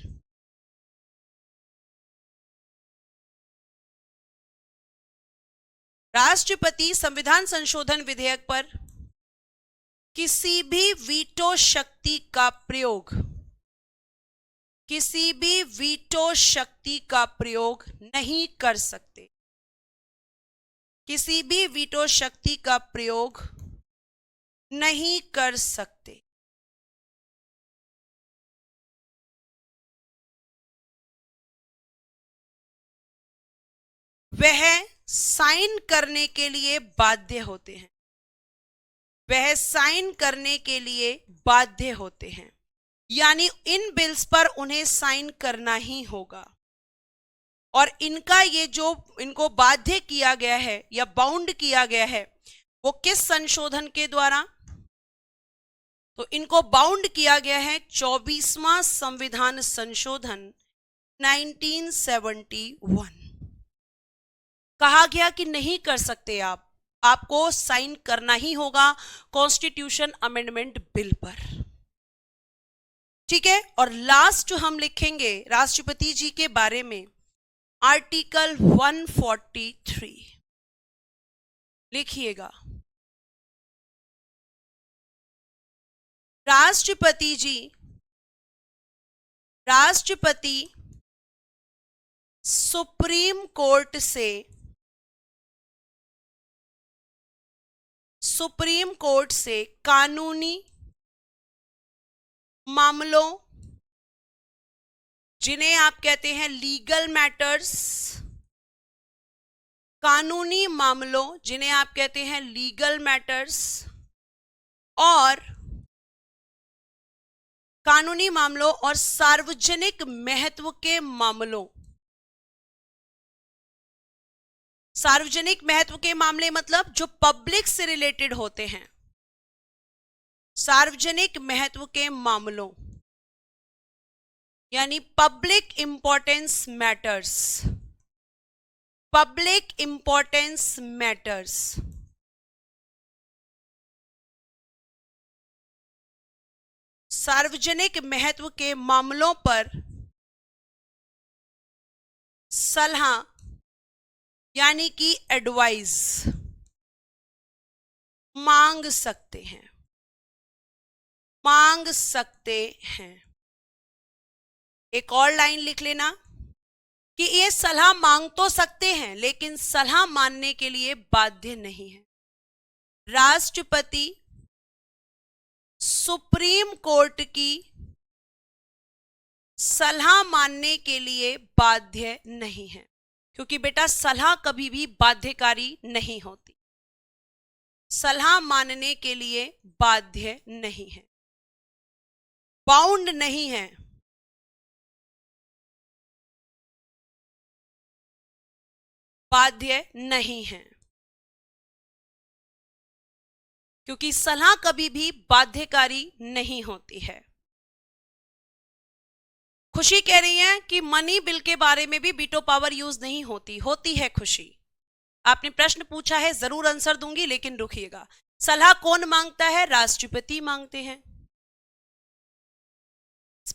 राष्ट्रपति संविधान संशोधन विधेयक पर किसी भी वीटो शक्ति का प्रयोग, किसी भी वीटो शक्ति का प्रयोग नहीं कर सकते, किसी भी वीटो शक्ति का प्रयोग नहीं कर सकते। वह साइन करने के लिए बाध्य होते हैं, वह साइन करने के लिए बाध्य होते हैं, यानी इन बिल्स पर उन्हें साइन करना ही होगा। और इनका ये जो इनको बाध्य किया गया है या बाउंड किया गया है वो किस संशोधन के द्वारा? तो इनको बाउंड किया गया है 24वां संविधान संशोधन 1971। कहा गया कि नहीं कर सकते आपको साइन करना ही होगा कॉन्स्टिट्यूशन अमेंडमेंट बिल पर, ठीक है। और लास्ट हम लिखेंगे राष्ट्रपति जी के बारे में आर्टिकल 143, लिखिएगा। राष्ट्रपति सुप्रीम कोर्ट से कानूनी मामलों, जिन्हें आप कहते हैं लीगल मैटर्स, कानूनी मामलों जिन्हें आप कहते हैं लीगल मैटर्स, और कानूनी मामलों और सार्वजनिक महत्व के मामलों। सार्वजनिक महत्व के मामले मतलब जो पब्लिक से रिलेटेड होते हैं, सार्वजनिक महत्व के मामलों यानी public importance matters, public importance matters. सार्वजनिक महत्व के मामलों पर सलाह यानी कि एडवाइस मांग सकते हैं। एक और लाइन लिख लेना कि ये सलाह मांग तो सकते हैं लेकिन सलाह मानने के लिए बाध्य नहीं है। राष्ट्रपति सुप्रीम कोर्ट की सलाह मानने के लिए बाध्य नहीं है, क्योंकि बेटा सलाह कभी भी बाध्यकारी नहीं होती, सलाह मानने के लिए बाध्य नहीं है, बाउंड नहीं है। बाध्य नहीं है, क्योंकि सलाह कभी भी बाध्यकारी नहीं होती है। खुशी कह रही है कि मनी बिल के बारे में भी वीटो पावर यूज नहीं होती। होती है खुशी। आपने प्रश्न पूछा है, जरूर आंसर दूंगी, लेकिन रुकिएगा। सलाह कौन मांगता है? राष्ट्रपति मांगते हैं।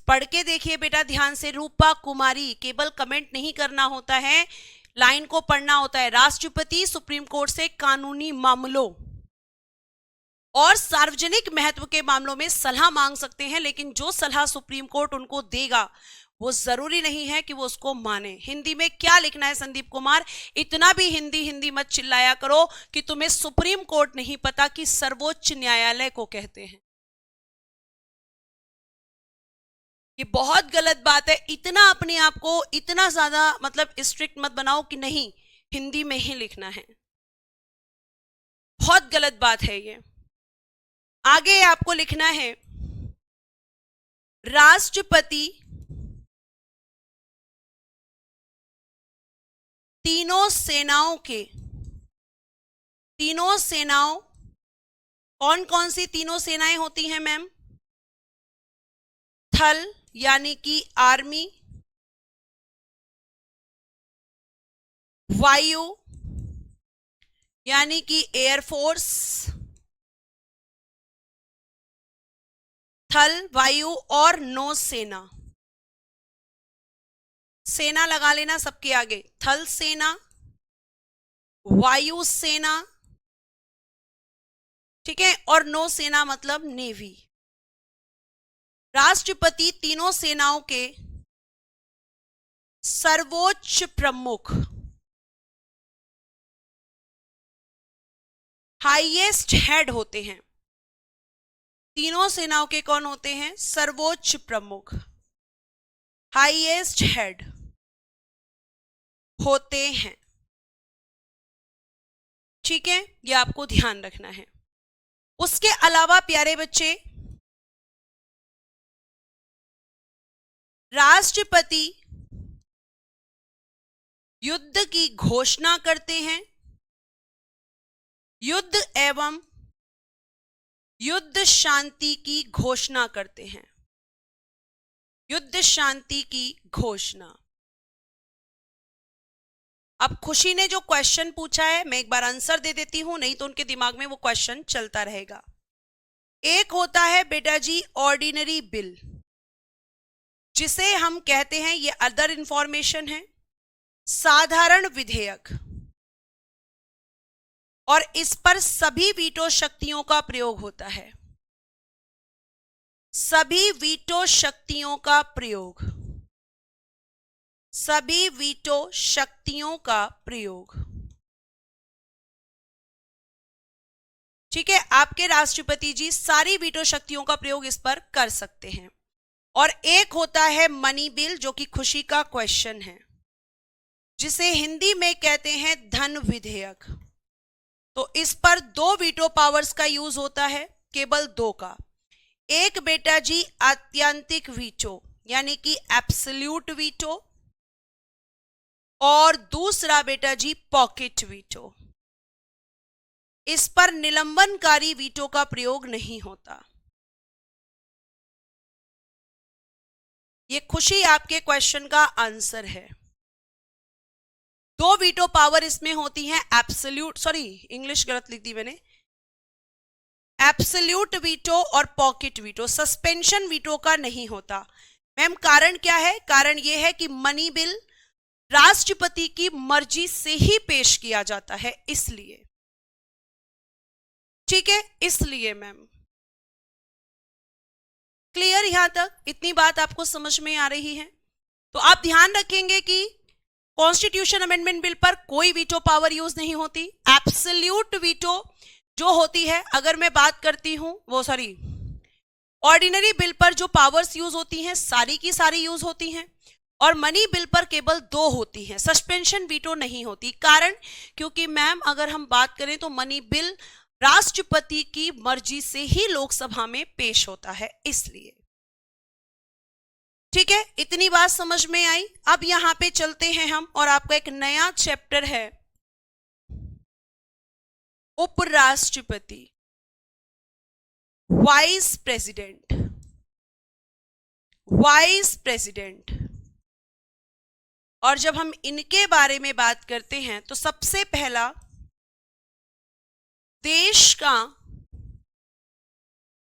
पढ़ के देखिए बेटा ध्यान से। रूपा कुमारी, केवल कमेंट नहीं करना होता है, लाइन को पढ़ना होता है। राष्ट्रपति सुप्रीम कोर्ट से कानूनी मामलों और सार्वजनिक महत्व के मामलों में सलाह मांग सकते हैं, लेकिन जो सलाह सुप्रीम कोर्ट उनको देगा वो जरूरी नहीं है कि वो उसको माने। हिंदी में क्या लिखना है संदीप कुमार? इतना भी हिंदी मत चिल्लाया करो कि तुम्हें सुप्रीम कोर्ट नहीं पता कि सर्वोच्च न्यायालय को कहते हैं। ये बहुत गलत बात है। इतना अपने आप को इतना ज्यादा मतलब स्ट्रिक्ट मत बनाओ कि नहीं हिंदी में ही लिखना है। बहुत गलत बात है ये। आगे आपको लिखना है राष्ट्रपति तीनों सेनाओं कौन कौन सी तीनों सेनाएं होती हैं मैम? थल यानी कि आर्मी, वायु यानी कि एयरफोर्स, थल, वायु और नौसेना। सेना लगा लेना सबके आगे। थल सेना, वायु सेना, ठीक है, और नौसेना मतलब नेवी। राष्ट्रपति तीनों सेनाओं के सर्वोच्च प्रमुख, हाईएस्ट हेड होते हैं। तीनों सेनाओं के कौन होते हैं? सर्वोच्च प्रमुख, हाईएस्ट हेड होते हैं। ठीक है, ये आपको ध्यान रखना है। उसके अलावा प्यारे बच्चे, राष्ट्रपति युद्ध की घोषणा करते हैं, युद्ध एवं युद्ध शांति की घोषणा करते हैं, युद्ध शांति की घोषणा। अब खुशी ने जो क्वेश्चन पूछा है मैं एक बार आंसर दे देती हूं, नहीं तो उनके दिमाग में वो क्वेश्चन चलता रहेगा। एक होता है बेटा जी ऑर्डिनरी बिल, जिसे हम कहते हैं, ये अदर इंफॉर्मेशन है, साधारण विधेयक, और इस पर सभी वीटो शक्तियों का प्रयोग होता है, सभी वीटो शक्तियों का प्रयोग, सभी वीटो शक्तियों का प्रयोग। ठीक है, आपके राष्ट्रपति जी सारी वीटो शक्तियों का प्रयोग इस पर कर सकते हैं। और एक होता है मनी बिल, जो कि खुशी का क्वेश्चन है, जिसे हिंदी में कहते हैं धन विधेयक। तो इस पर 2 वीटो पावर्स का यूज होता है, केवल 2 का। एक बेटा जी आत्यंतिक वीटो यानी कि एब्सोल्यूट वीटो, और दूसरा बेटा जी पॉकेट वीटो। इस पर निलंबनकारी वीटो का प्रयोग नहीं होता। ये खुशी आपके क्वेश्चन का आंसर है। 2 वीटो पावर इसमें होती हैं, एब्सोल्यूट, सॉरी इंग्लिश गलत लिख दी मैंने, एब्सोल्यूट वीटो और पॉकेट वीटो। सस्पेंशन वीटो का नहीं होता। मैम कारण क्या है? कारण यह है कि मनी बिल राष्ट्रपति की मर्जी से ही पेश किया जाता है, इसलिए। ठीक है, इसलिए मैम। क्लियर यहां तक? इतनी बात आपको समझ में आ रही है? तो आप ध्यान रखेंगे कि कॉन्स्टिट्यूशन अमेंडमेंट बिल पर कोई वीटो पावर यूज नहीं होती। एब्सोल्यूट वीटो जो होती है, अगर मैं बात करती हूं, वो सॉरी ऑर्डिनरी बिल पर जो पावर्स यूज होती हैं सारी की सारी यूज होती हैं, और मनी बिल पर केवल 2 होती हैं, सस्पेंशन वीटो नहीं होती। कारण, क्योंकि मैम अगर हम बात करें तो मनी बिल राष्ट्रपति की मर्जी से ही लोकसभा में पेश होता है, इसलिए। ठीक है, इतनी बात समझ में आई। अब यहां पे चलते हैं हम, और आपका एक नया चैप्टर है उपराष्ट्रपति, वाइस प्रेसिडेंट, वाइस प्रेसिडेंट। और जब हम इनके बारे में बात करते हैं तो सबसे पहला, देश का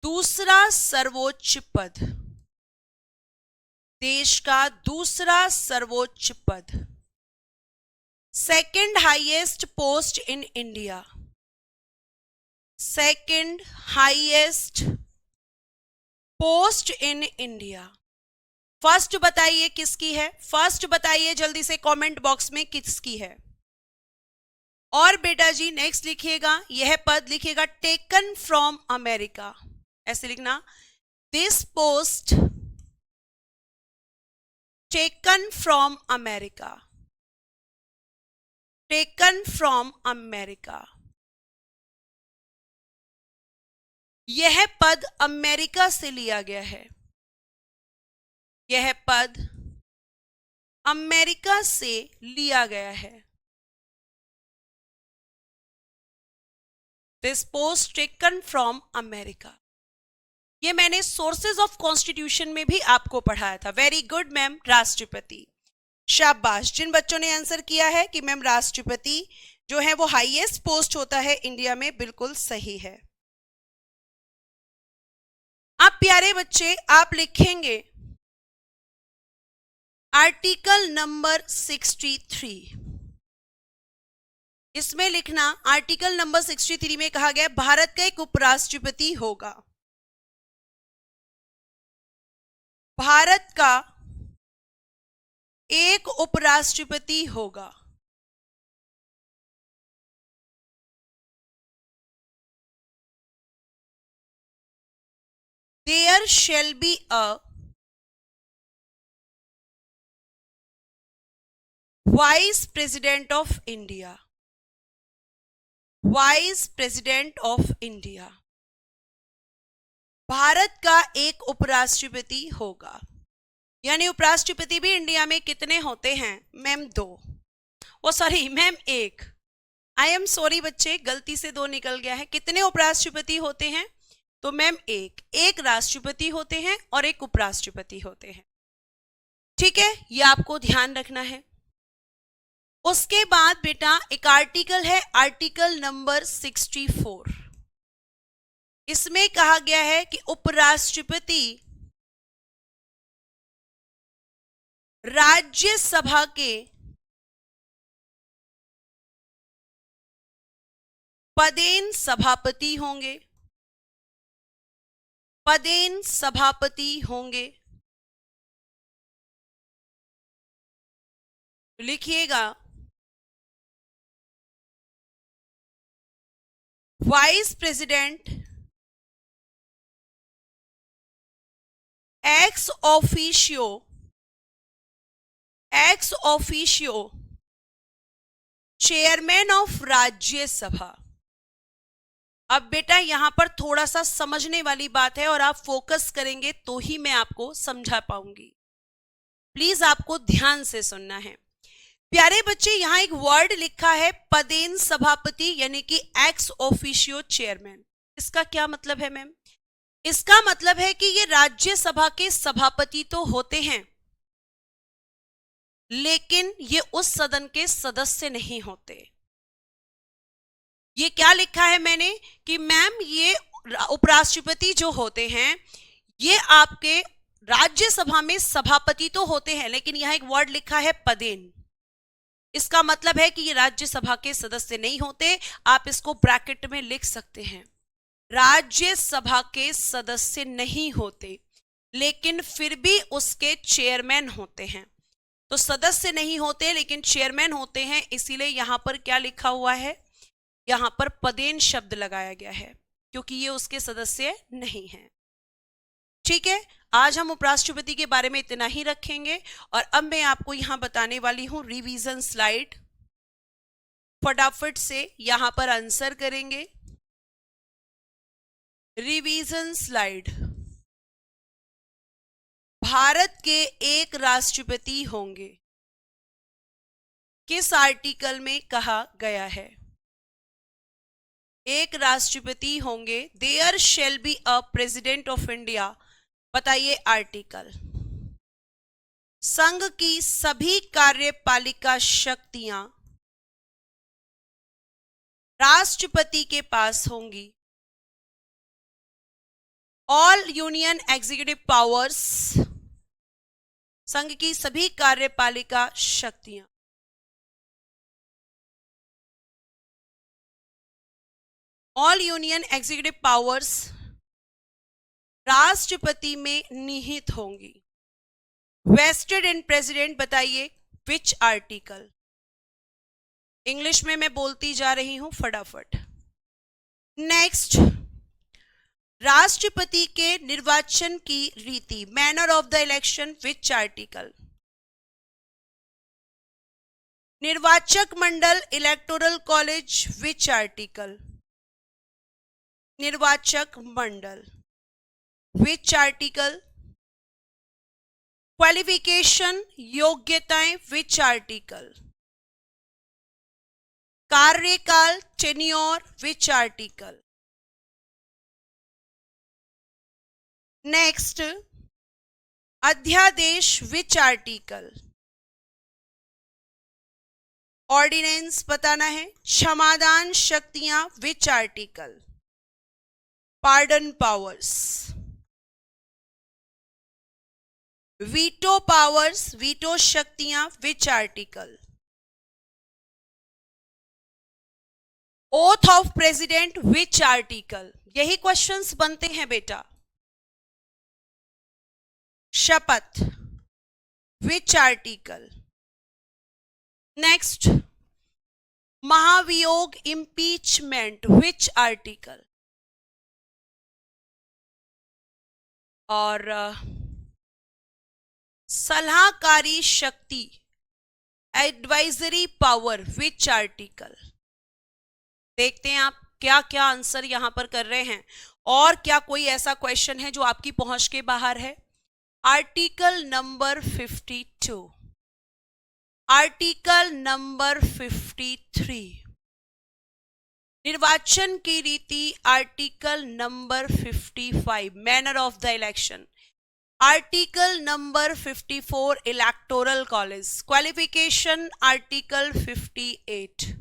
दूसरा सर्वोच्च पद, देश का दूसरा सर्वोच्च पद, second highest post in India, second highest post in India. First बताइए किसकी है? फर्स्ट बताइए जल्दी से कमेंट बॉक्स में किसकी है। और बेटा जी नेक्स्ट लिखिएगा, यह पद लिखिएगा टेकन फ्रॉम अमेरिका, ऐसे लिखना, this post taken from America, taken from America. यह पद अमेरिका से लिया गया है, यह पद अमेरिका से लिया गया है। This post taken from America. ये मैंने सोर्सेज ऑफ कॉन्स्टिट्यूशन में भी आपको पढ़ाया था। वेरी गुड मैम, राष्ट्रपति, शाबाश। जिन बच्चों ने आंसर किया है कि मैम राष्ट्रपति जो है वो हाईएस्ट पोस्ट होता है इंडिया में, बिल्कुल सही है। अब प्यारे बच्चे आप लिखेंगे आर्टिकल नंबर 63। इसमें लिखना, आर्टिकल नंबर 63 में कहा गया भारत का एक उपराष्ट्रपति होगा, भारत का एक उपराष्ट्रपति होगा। There shall be a vice president of India, vice president of India. Bharat का एक उपराष्ट्रपति होगा, यानी उपराष्ट्रपति भी इंडिया में कितने होते हैं मैम? 2। ओ सॉरी मैम, एक। आई एम सॉरी बच्चे, गलती से 2 निकल गया है। कितने उपराष्ट्रपति होते हैं? तो मैम एक राष्ट्रपति होते हैं और एक उपराष्ट्रपति होते हैं। ठीक है, ये आपको ध्यान रखना है। उसके बाद बेटा एक आर्टिकल है, आर्टिकल नंबर 64। इसमें कहा गया है कि उपराष्ट्रपति राज्यसभा के पदेन सभापति होंगे, पदेन सभापति होंगे। लिखिएगा, vice president ex officio chairman of Rajya Sabha. अब बेटा यहां पर थोड़ा सा समझने वाली बात है और आप फोकस करेंगे तो ही मैं आपको समझा पाऊंगी। प्लीज आपको ध्यान से सुनना है। प्यारे बच्चे, यहां एक वर्ड लिखा है पदेन सभापति, यानी कि एक्स ऑफिशियो चेयरमैन। इसका क्या मतलब है मैम? इसका मतलब है कि ये राज्यसभा के सभापति तो होते हैं, लेकिन ये उस सदन के सदस्य नहीं होते। ये क्या लिखा है मैंने कि मैम ये उपराष्ट्रपति जो होते हैं ये आपके राज्यसभा में सभापति तो होते हैं, लेकिन यहां एक वर्ड लिखा है पदेन। इसका मतलब है कि ये राज्यसभा के सदस्य नहीं होते। आप इसको ब्रैकेट में लिख सकते हैं, राज्यसभा के सदस्य नहीं होते, लेकिन फिर भी उसके चेयरमैन होते हैं। तो सदस्य नहीं होते लेकिन चेयरमैन होते हैं, इसीलिए यहां पर क्या लिखा हुआ है? यहां पर पदेन शब्द लगाया गया है, क्योंकि ये उसके सदस्य नहीं हैं। ठीक है, आज हम उपराष्ट्रपति के बारे में इतना ही रखेंगे और अब मैं आपको यहां बताने वाली हूं रिवीजन स्लाइड। फटाफट से यहां पर आंसर करेंगे। Revision slide. भारत के एक राष्ट्रपति होंगे, किस आर्टिकल में कहा गया है? एक राष्ट्रपति होंगे, there shall be a president of India. बताइए आर्टिकल। संघ की सभी कार्यपालिका शक्तियां राष्ट्रपति के पास होंगी। ऑल यूनियन एग्जीक्यूटिव पावर्स, संघ की सभी कार्यपालिका शक्तियां ऑल यूनियन एग्जीक्यूटिव पावर्स राष्ट्रपति में निहित होंगी। वेस्टेड इन प्रेसिडेंट, बताइए विच आर्टिकल? इंग्लिश में मैं बोलती जा रही हूं फटाफट। नेक्स्ट, राष्ट्रपति के निर्वाचन की रीति, manner of the election, which article? निर्वाचक मंडल, इलेक्टोरल कॉलेज, विच आर्टिकल? निर्वाचक मंडल, विच आर्टिकल? क्वालिफिकेशन, योग्यताएं, विच आर्टिकल? कार्यकाल, टेन्योर, विच आर्टिकल? नेक्स्ट, अध्यादेश, विच आर्टिकल? ऑर्डिनेंस बताना है। क्षमादान शक्तियां, which article? Pardon powers. Veto powers, veto शक्तियां, which article? Oath of president, which article? यही क्वेश्चंस बनते हैं बेटा। शपथ, विच आर्टिकल? नेक्स्ट, महाभियोग, इंपीचमेंट, विच आर्टिकल? और सलाहकारी शक्ति, एडवाइजरी पावर, विच आर्टिकल? देखते हैं आप क्या क्या आंसर यहां पर कर रहे हैं और क्या कोई ऐसा क्वेश्चन है जो आपकी पहुंच के बाहर है। Article number 52। Article number 53। निर्वाचन की रीति article number 55, manner of the election. Article number 54, electoral college. Qualification article 58।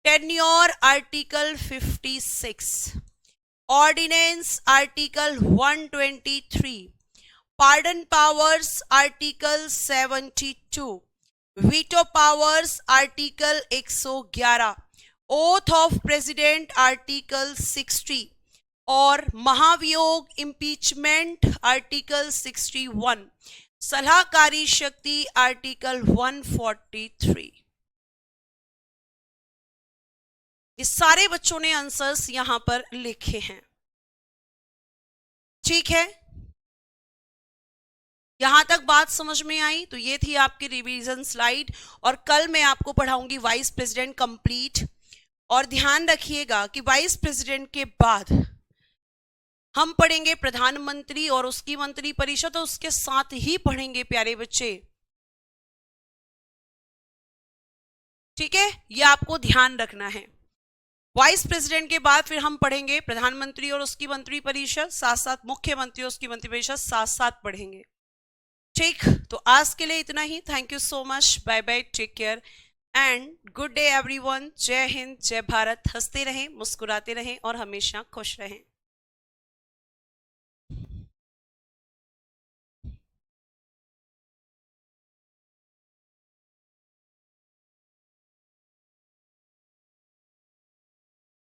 Tenure article 56। Ordinance article 123। Pardon powers article 72। Veto powers article 111। Oath of president article 60 और महाभियोग इम्पीचमेंट आर्टिकल 61। सलाहकारी शक्ति article 143। ये सारे बच्चों ने आंसर्स यहां पर लिखे हैं, ठीक है। यहां तक बात समझ में आई? तो ये थी आपकी रिवीजन स्लाइड, और कल मैं आपको पढ़ाऊंगी वाइस प्रेसिडेंट कंप्लीट। और ध्यान रखिएगा कि वाइस प्रेसिडेंट के बाद हम पढ़ेंगे प्रधानमंत्री और उसकी मंत्री परिषद, और उसके साथ ही पढ़ेंगे प्यारे बच्चे, ठीक है। ये आपको ध्यान रखना है। वाइस प्रेसिडेंट के बाद फिर हम पढ़ेंगे प्रधानमंत्री और उसकी मंत्री परिषद, साथ साथ मुख्यमंत्री और उसकी मंत्री परिषद साथ साथ पढ़ेंगे, ठीक। तो आज के लिए इतना ही। Thank you so much, bye bye, take care and good day everyone. जय हिंद, जय भारत। हंसते रहें, मुस्कुराते रहें और हमेशा खुश रहें।